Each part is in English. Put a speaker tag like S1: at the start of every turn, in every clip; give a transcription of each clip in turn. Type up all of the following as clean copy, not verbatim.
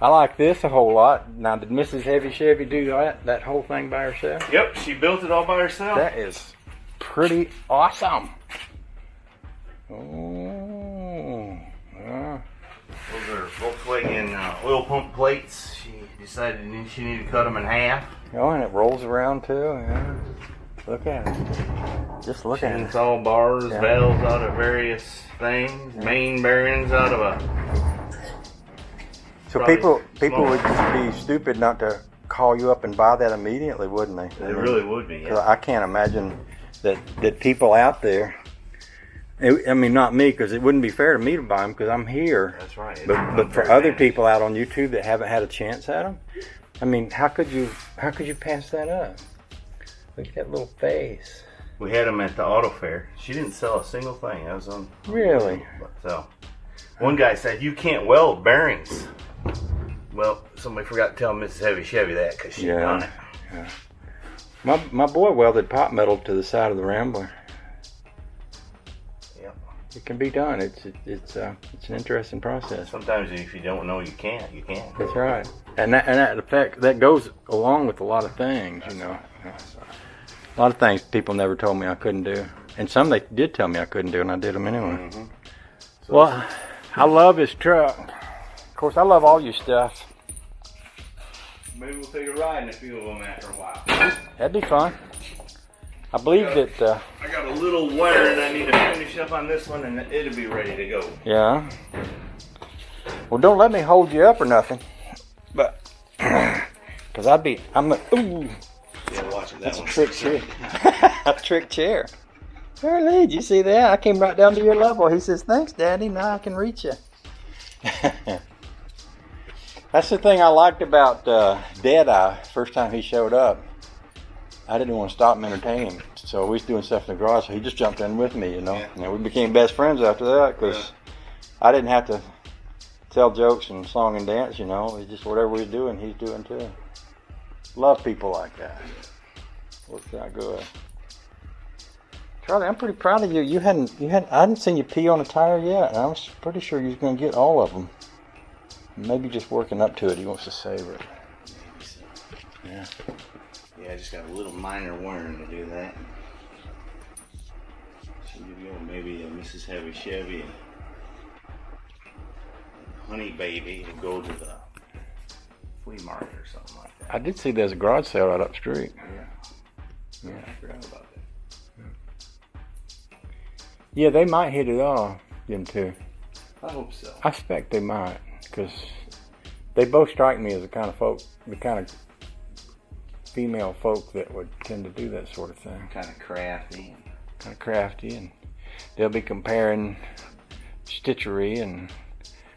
S1: I like this a whole lot. Now, did Mrs. HevyShevy do that whole thing by herself?
S2: Yep, she built it all by herself.
S1: That is pretty awesome. Oh, yeah.
S2: Those are Volkswagen oil pump plates. She decided she needed to cut them in half.
S1: Oh, and it rolls around too. Yeah. Look at it. Just look at it.
S2: Chainsaw bars, valves out of various things, main bearings out of a.
S1: So people would be stupid not to call you up and buy that immediately, wouldn't they?
S2: They really would be. Yeah.
S1: I can't imagine that people out there. I mean, not me, because it wouldn't be fair to me to buy them because I'm here.
S2: That's right.
S1: But for other people out on YouTube that haven't had a chance at them, I mean, how could you pass that up? Look at that little face.
S2: We had them at the auto fair. She didn't sell a single thing. That was on.
S1: Really?
S2: So, one guy said, "You can't weld bearings." Well, somebody forgot to tell Mrs. HevyShevy that because she done it.
S1: Yeah. My boy welded pot metal to the side of the Rambler.
S2: Yep.
S1: It can be done. It's an interesting process.
S2: Sometimes if you don't know, you can't. You can't.
S1: That's right. And that goes along with a lot of things, you know. A lot of things people never told me I couldn't do, and some they did tell me I couldn't do, and I did them anyway.
S2: Mm-hmm. So
S1: well, I love his truck. Of course, I love all your stuff.
S2: Maybe we'll take a ride in a few of them after a while.
S1: That'd be fun. I believe that.
S2: I got a little wiring I need to finish up on this one, and it'll be ready to go.
S1: Yeah. Well, don't let me hold you up or nothing, but because ooh.
S2: Yeah, watching that
S1: That's
S2: one.
S1: a trick chair. A trick chair. Hey, did you see that? I came right down to your level. He says, "Thanks, Daddy. Now I can reach you." That's the thing I liked about Deadeye. First time he showed up, I didn't want to stop and entertain him, so we was doing stuff in the garage. So he just jumped in with me, you know.
S2: Yeah.
S1: And we became best friends after that because I didn't have to tell jokes and song and dance, you know. It's just whatever we're doing, he's doing too. Love people like that. Works out good. Charlie, I'm pretty proud of you. I hadn't seen you pee on a tire yet, and I was pretty sure you was going to get all of them. Maybe just working up to it, he wants to savor it. Yeah.
S2: Yeah, I just got a little minor wiring to do that. So you go maybe Mrs. HevyShevy and Honey Baby to go to the flea market or something like that.
S1: I did see there's a garage sale right up the street.
S2: Yeah. I forgot about that.
S1: Yeah, they might hit it off, them two.
S2: I hope so.
S1: I expect they might, because they both strike me as the kind of female folk that would tend to do that sort of thing.
S2: Kind of crafty.
S1: And they'll be comparing stitchery, and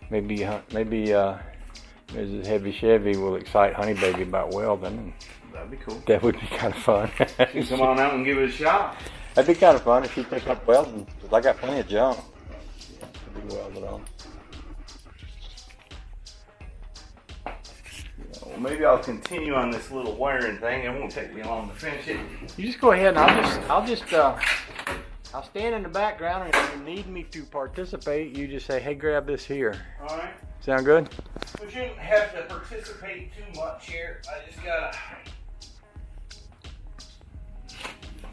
S1: maybe Mrs. HevyShevy will excite Honey Baby about welding. And
S2: that'd be cool.
S1: that would be kind of fun.
S2: You come on out and give it a shot.
S1: That'd be kind of fun if you pick up welding, because I got plenty of junk to be welded on.
S2: Well, maybe I'll continue on this little wiring thing. It won't take me long to finish it.
S1: You just go ahead and I'll stand in the background, and if you need me to participate, you just say, "Hey, grab this here."
S2: All right.
S1: Sound good?
S2: We shouldn't have to participate too much here. I just gotta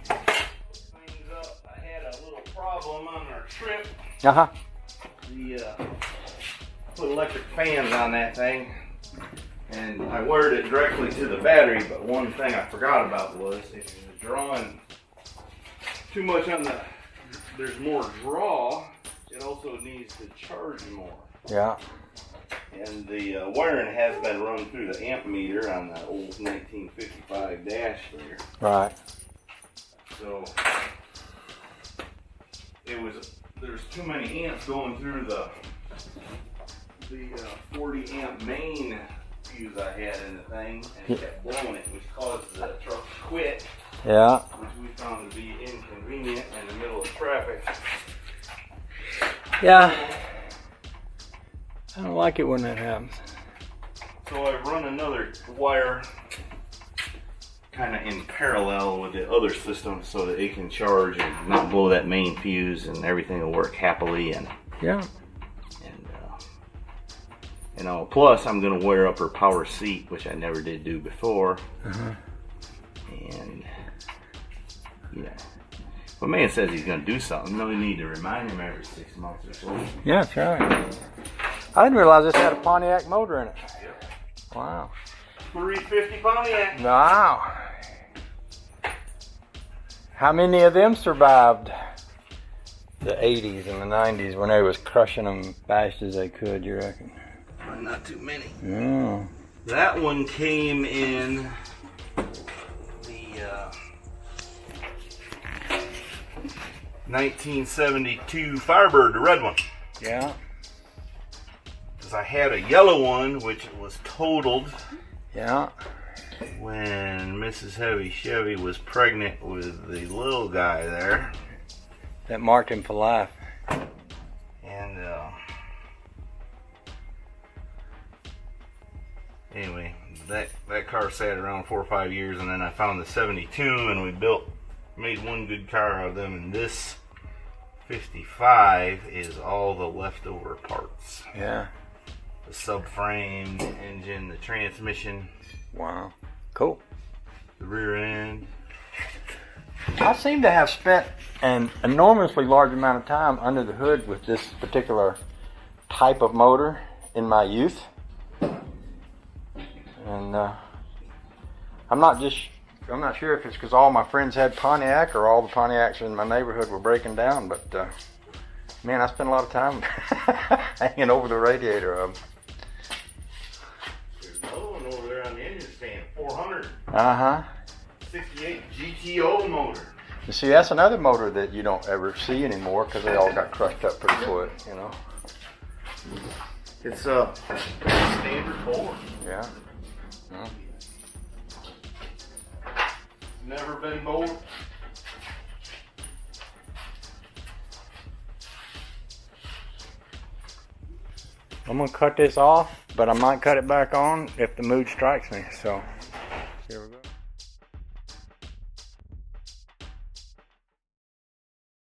S2: put things up. I had a little problem on our trip.
S1: Uh-huh.
S2: Put electric fans on that thing, and I wired it directly to the battery, but one thing I forgot about was if you're drawing too much on there's more draw, it also needs to charge more.
S1: Yeah.
S2: And the wiring has been run through the amp meter on the old 1955 dash there.
S1: Right.
S2: So there's too many amps going through the 40 amp main fuse I had in the thing, and it kept blowing it, which caused the truck to quit.
S1: Yeah.
S2: Which we found to be inconvenient in the middle of traffic.
S1: Yeah. I don't like it when that happens.
S2: So I've run another wire kind of in parallel with the other system so that it can charge and not blow that main fuse, and everything will work happily. And
S1: yeah.
S2: You know, plus I'm gonna wear up her power seat, which I never did do before. And yeah, if a man says he's gonna do something, no need to remind him every 6 months or so.
S1: Yeah, that's right. I didn't realize this had a Pontiac motor in it.
S2: Yep.
S1: Wow.
S2: 350 Pontiac.
S1: Wow. How many of them survived the 80s and the 90s when they was crushing them fast as they could, you reckon?
S2: Not too many.
S1: Yeah.
S2: That one came in the 1972 Firebird, the red one.
S1: Yeah.
S2: Because I had a yellow one, which was totaled.
S1: Yeah.
S2: When Mrs. HevyShevy was pregnant with the little guy there.
S1: That marked him for life.
S2: And anyway, that car sat around 4 or 5 years, and then I found the 72, and we made one good car out of them, and this 55 is all the leftover parts.
S1: Yeah.
S2: The subframe, the engine, the transmission.
S1: Wow. Cool.
S2: The rear end.
S1: I seem to have spent an enormously large amount of time under the hood with this particular type of motor in my youth. And I'm not sure if it's because all my friends had Pontiac or all the Pontiacs in my neighborhood were breaking down, but man, I spent a lot of time hanging over the radiator of them.
S2: There's another one over there on the engine stand, 400. 68 GTO motor.
S1: You see, that's another motor that you don't ever see anymore because they all got crushed up pretty quick, you know.
S2: It's a standard bore.
S1: Yeah. Yeah.
S2: Never been bowed.
S1: I'm gonna cut this off, but I might cut it back on if the mood strikes me. So here we go.